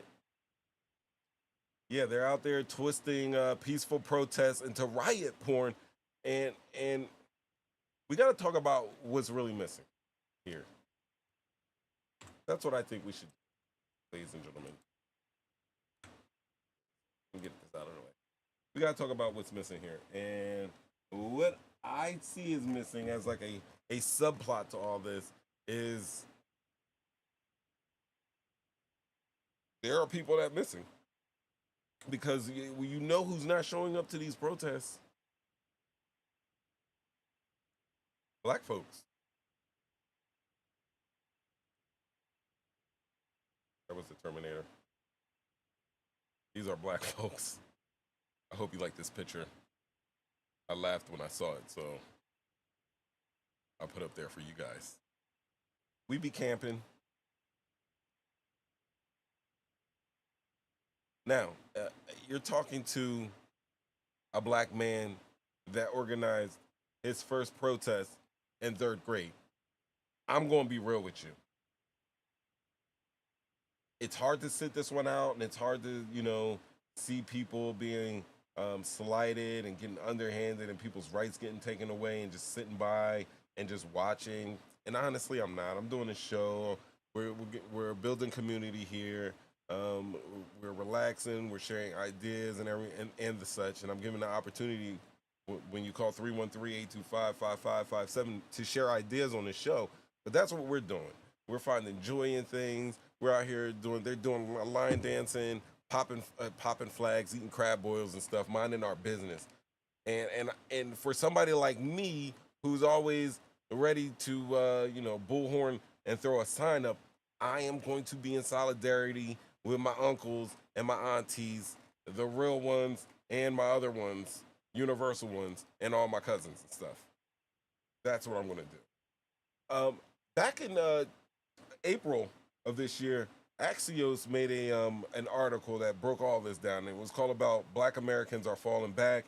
yeah, they're out there twisting peaceful protests into riot porn, and we got to talk about what's really missing here. That's what I think we should do, ladies and gentlemen. Get this out of the way. We got to talk about what's missing here. And what I see is missing as like a subplot to all this is there are people that are missing. Because you know who's not showing up to these protests? Black folks. That was the Terminator. These are black folks. I hope you like this picture. I laughed when I saw it, so I'll put up there for you guys. We be camping. Now, you're talking to a black man that organized his first protest in 3rd grade. I'm going to be real with you. It's hard to sit this one out, and it's hard to, see people being slighted and getting underhanded and people's rights getting taken away and just sitting by and just watching. And honestly, I'm not. I'm doing a show. We're building community here. We're relaxing. We're sharing ideas and the such. And I'm giving the opportunity when you call 313-825-5557 to share ideas on the show. But that's what we're doing. We're finding joy in things. We're out here they're doing line dancing, popping flags, eating crab boils and stuff, minding our business. And for somebody like me, who's always ready to, bullhorn and throw a sign up, I am going to be in solidarity with my uncles and my aunties, the real ones and my other ones, universal ones, and all my cousins and stuff. That's what I'm going to do. Back in April of this year, Axios made an article that broke all this down. It was called about Black Americans are falling back,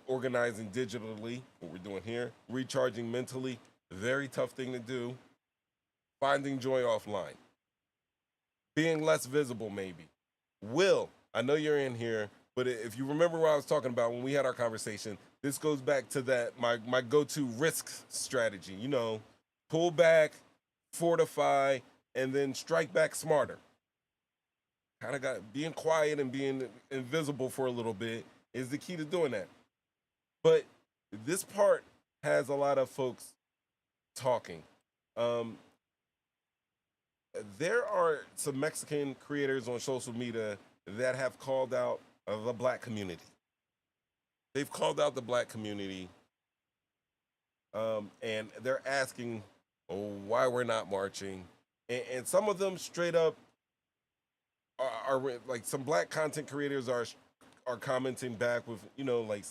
organizing digitally, what we're doing here, recharging mentally, very tough thing to do, finding joy offline, being less visible maybe. Will, I know you're in here, but if you remember what I was talking about when we had our conversation, this goes back to that my go-to risk strategy, pull back, fortify, and then strike back smarter. Kind of got being quiet and being invisible for a little bit is the key to doing that. But this part has a lot of folks talking. There are some Mexican creators on social media that have called out the black community. They've called out the black community, and they're asking why we're not marching. And some of them straight up are like some black content creators are commenting back with, like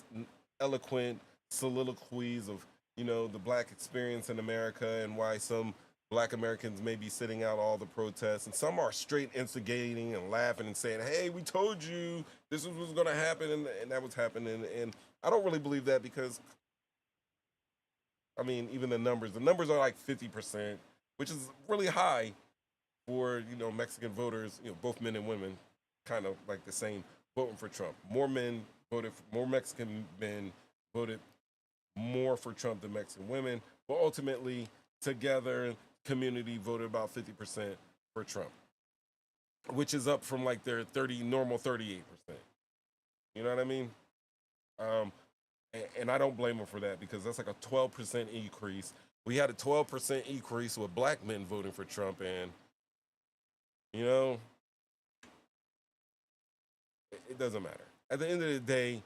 eloquent soliloquies of, the black experience in America and why some black Americans may be sitting out all the protests. And some are straight instigating and laughing and saying, hey, we told you this was going to happen and that was happening. And I don't really believe that because, even the numbers are like 50%, which is really high for, Mexican voters, both men and women, kind of like the same, voting for Trump. More men more Mexican men voted more for Trump than Mexican women, but ultimately together community voted about 50% for Trump, which is up from like their normal 38%. You know what I mean? And I don't blame them for that because that's like a 12% increase. We had a 12% increase with black men voting for Trump, and you know, it doesn't matter. At the end of the day,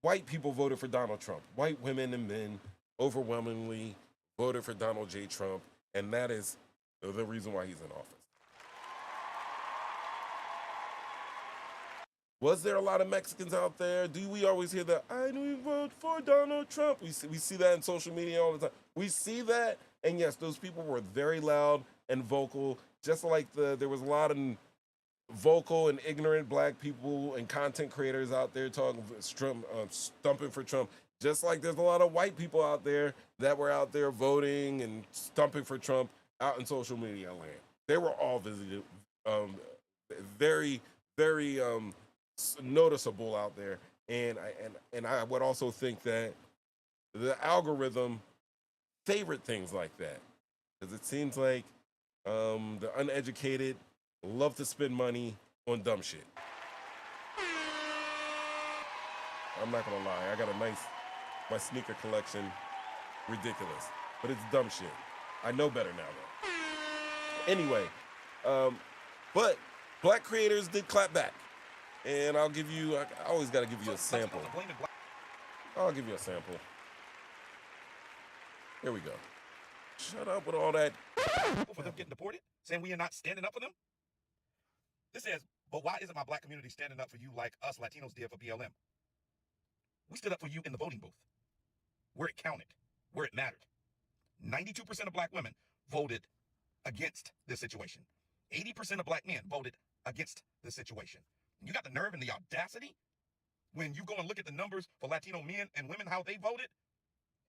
white people voted for Donald Trump. White women and men overwhelmingly voted for Donald J. Trump, and that is the reason why he's in office. Was there a lot of Mexicans out there? Do we always hear that, I do vote for Donald Trump? We see that in social media all the time. We see that, and yes, those people were very loud and vocal, just like there was a lot of vocal and ignorant black people and content creators out there stumping for Trump, just like there's a lot of white people out there that were out there voting and stumping for Trump out in social media land. They were all visited, very, very noticeable out there, and I would also think that the algorithm favored things like that because it seems like the uneducated love to spend money on dumb shit. I'm not gonna lie, I got my sneaker collection, ridiculous, but it's dumb shit. I know better now though. Anyway, but black creators did clap back. And I'll give you, I always got to give you a sample. I'll give you a sample. Here we go. Shut up with all that. For them getting deported, saying we are not standing up for them. This says, but why isn't my black community standing up for you like us Latinos did for BLM? We stood up for you in the voting booth, where it counted, where it mattered. 92% of black women voted against this situation. 80% of black men voted against this situation. You got the nerve and the audacity when you go and look at the numbers for Latino men and women, how they voted.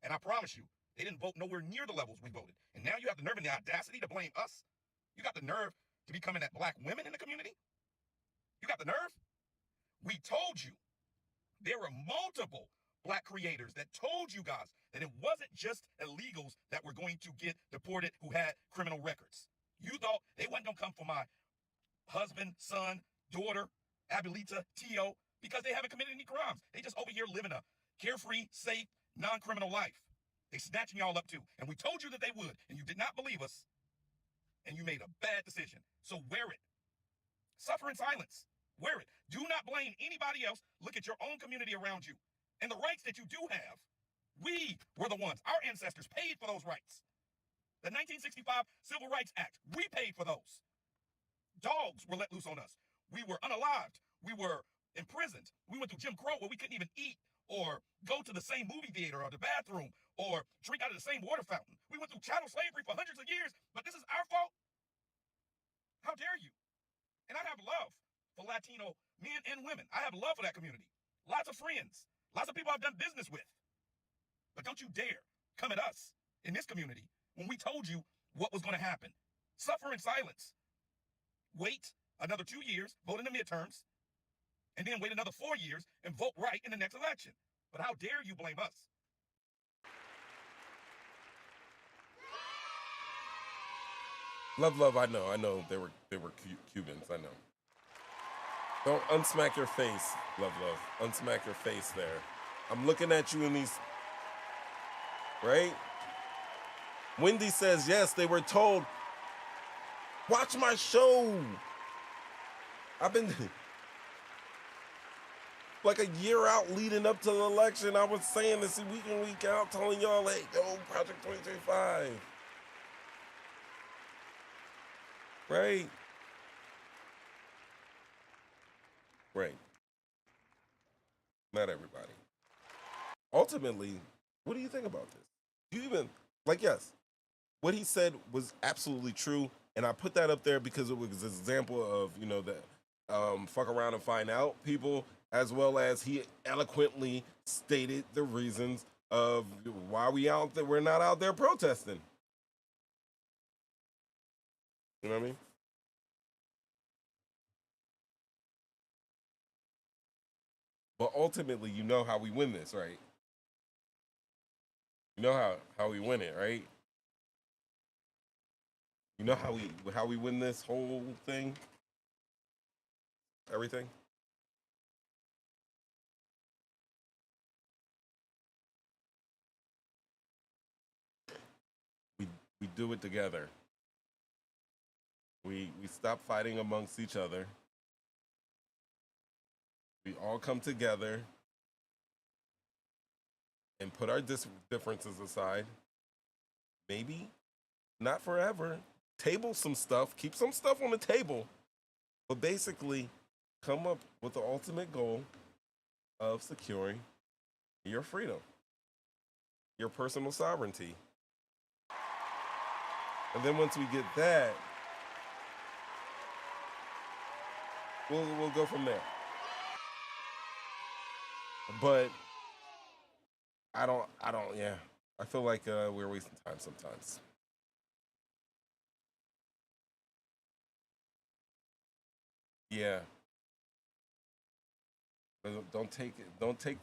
And I promise you, they didn't vote nowhere near the levels we voted. And now you have the nerve and the audacity to blame us. You got the nerve to be coming at black women in the community. You got the nerve. We told you there were multiple black creators that told you guys that it wasn't just illegals that were going to get deported who had criminal records. You thought they wasn't going to come for my husband, son, daughter, Abuelita, Tio, because they haven't committed any crimes. They just over here living a carefree, safe, non-criminal life. They snatching y'all up too. And we told you that they would, and you did not believe us. And you made a bad decision. So wear it. Suffer in silence. Wear it. Do not blame anybody else. Look at your own community around you. And the rights that you do have. We were the ones. Our ancestors paid for those rights. The 1965 Civil Rights Act, we paid for those. Dogs were let loose on us. We were unalived. We were imprisoned. We went through Jim Crow where we couldn't even eat or go to the same movie theater or the bathroom or drink out of the same water fountain. We went through chattel slavery for hundreds of years, but this is our fault? How dare you? And I have love for Latino men and women. I have love for that community. Lots of friends. Lots of people I've done business with. But don't you dare come at us in this community when we told you what was going to happen. Suffer in silence. Wait another 2 years, vote in the midterms, and then wait another 4 years and vote right in the next election. But how dare you blame us? Love, I know they were Cubans, I know. Don't unsmack your face, love. Unsmack your face there. I'm looking at you in these, right? Wendy says, yes, they were told, watch my show. I've been like a year out leading up to the election. I was saying this week in, week out, telling y'all, hey, go Project 2035. Right? Right. Not everybody. Ultimately, what do you think about this? Do you even, yes, what he said was absolutely true. And I put that up there because it was an example of, the fuck around and find out people, as well as he eloquently stated the reasons of why we're not out there protesting. You know what I mean? But ultimately, you know how we win this, right? You know how we win it, right? You know how we win this whole thing? Everything? We do it together. We stop fighting amongst each other. We all come together and put our differences aside. Maybe not forever. Table some stuff, keep some stuff on the table, but basically come up with the ultimate goal of securing your freedom, your personal sovereignty. And then once we get that, we'll go from there. But I don't, yeah. I feel like we're wasting time sometimes. Yeah. Don't take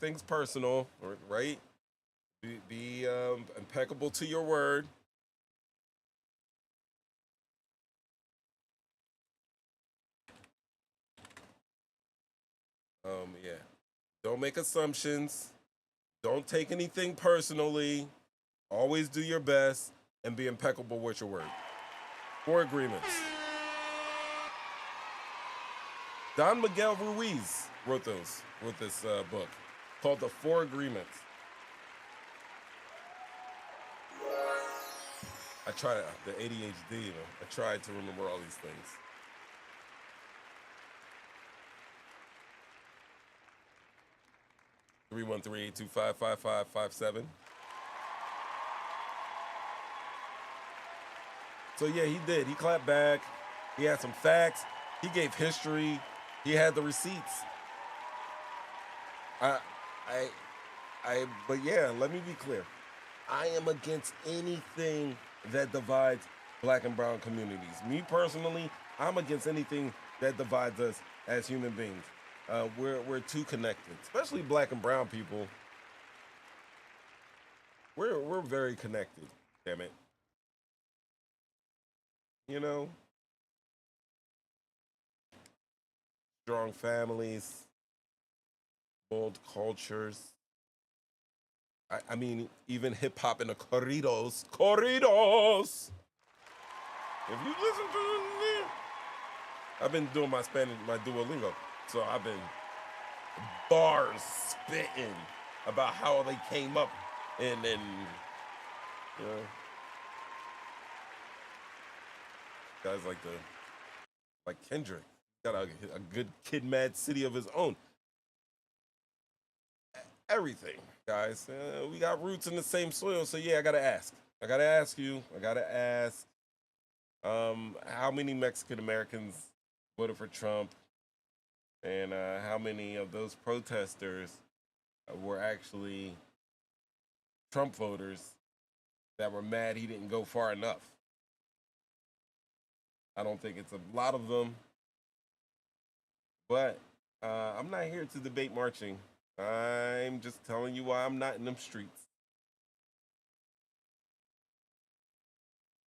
things personal, right? Be impeccable to your word. Yeah. Don't make assumptions. Don't take anything personally. Always do your best and be impeccable with your word. 4 agreements. Don Miguel Ruiz wrote this book called The 4 Agreements. I tried the ADHD, I tried to remember all these things. Three 313-825-5557. So yeah, he did. He clapped back. He had some facts. He gave history. He had the receipts. But yeah, let me be clear. I am against anything that divides black and brown communities. Me personally, I'm against anything that divides us as human beings. We're too connected, especially black and brown people. We're very connected, damn it. You know, strong families, bold cultures. I mean, even hip hop in the corridos. Corridos! If you listen to it, I've been doing my Spanish, my Duolingo. So I've been bars spitting about how they came up and then, you know, guys like Kendrick got a good Kid Mad City of his own. Everything, guys. We got roots in the same soil, so yeah, I gotta ask. I gotta ask how many Mexican Americans voted for Trump, and how many of those protesters were actually Trump voters that were mad he didn't go far enough. I don't think it's a lot of them, but I'm not here to debate marching. I'm just telling you why I'm not in them streets.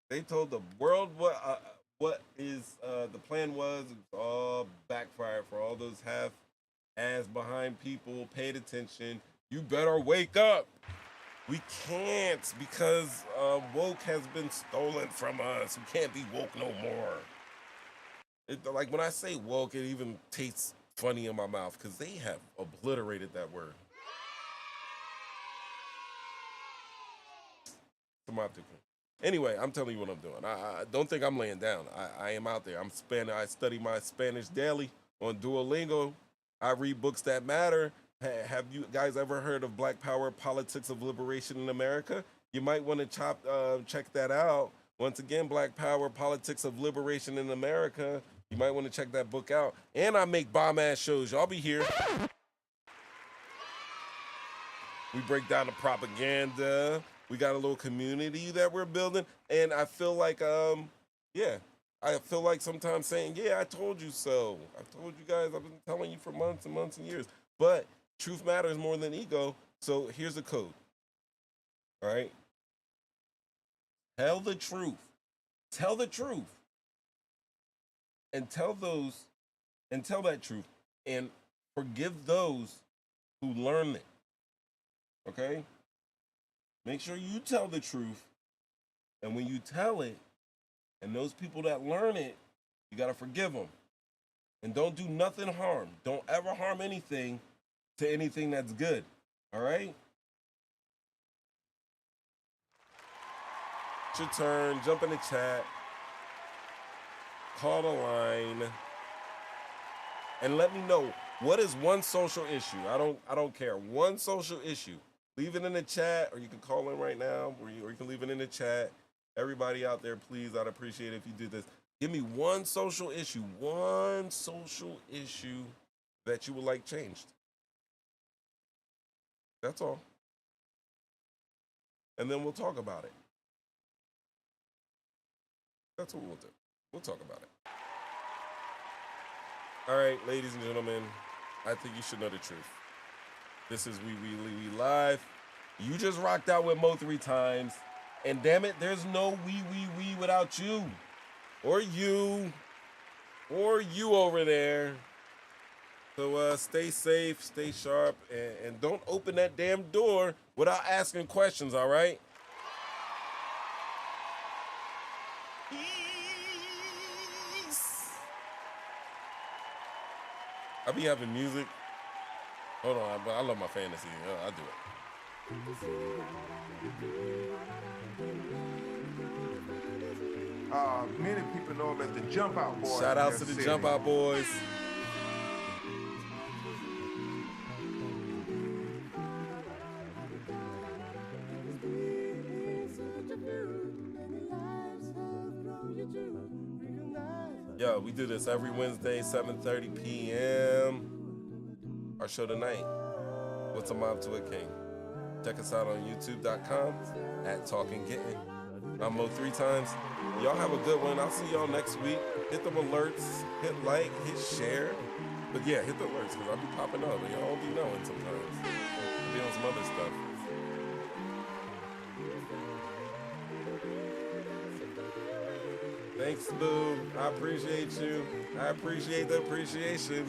They told the world what is the plan was. It's all backfired for all those half-ass behind people. Paid attention. You better wake up. We can't because woke has been stolen from us. We can't be woke no more. Like when I say woke, it even tastes funny in my mouth because they have obliterated that word. Anyway, I'm telling you what I'm doing. I don't think I'm laying down. I am out there. I study my Spanish daily on Duolingo. I read books that matter. Have you guys ever heard of Black Power, Politics of Liberation in America? You might want to check that out. Once again, Black Power, Politics of Liberation in America. You might want to check that book out. And I make bomb-ass shows. Y'all be here. We break down the propaganda. We got a little community that we're building. And I feel like, yeah, I feel like sometimes saying, yeah, I told you so. I told you guys, I've been telling you for months and months and years. But Truth matters more than ego. So here's the code. All right? Tell the truth. Tell the truth. And tell that truth. And forgive those who learn it. Okay? Make sure you tell the truth. And when you tell it, and those people that learn it, you got to forgive them. And don't do nothing harm. Don't ever harm anything to anything that's good. All right? It's your turn. Jump in the chat. Call the line. And let me know, what is one social issue? I don't care. One social issue. Leave it in the chat, or you can call in right now, or you can leave it in the chat. Everybody out there, please, I'd appreciate it if you do this. Give me one social issue that you would like changed. That's all. And then we'll talk about it. That's what we'll do. We'll talk about it. All right, ladies and gentlemen, I think you should know the truth. This is We Live. You just rocked out with Mo 3 times. And damn it, there's no we without you. Or you over there. So stay safe, stay sharp, and don't open that damn door without asking questions, all right? Peace. I be having music. Hold on, but I love my fantasy. I'll do it. Many people know that the Jump Out Boys. Shout out to the Jump Out Boys. Yo, we do this every Wednesday, 7:30 p.m. Our show tonight, What's a Mob to a King? Check us out on youtube.com @TalkingGetting. I'm Mo 3 times. Y'all have a good one. I'll see y'all next week. Hit them alerts, hit like, hit share. But yeah, hit the alerts, because I'll be popping up and y'all don't be knowing sometimes. I'll be on some other stuff. Thanks, Boo. I appreciate you. I appreciate the appreciation.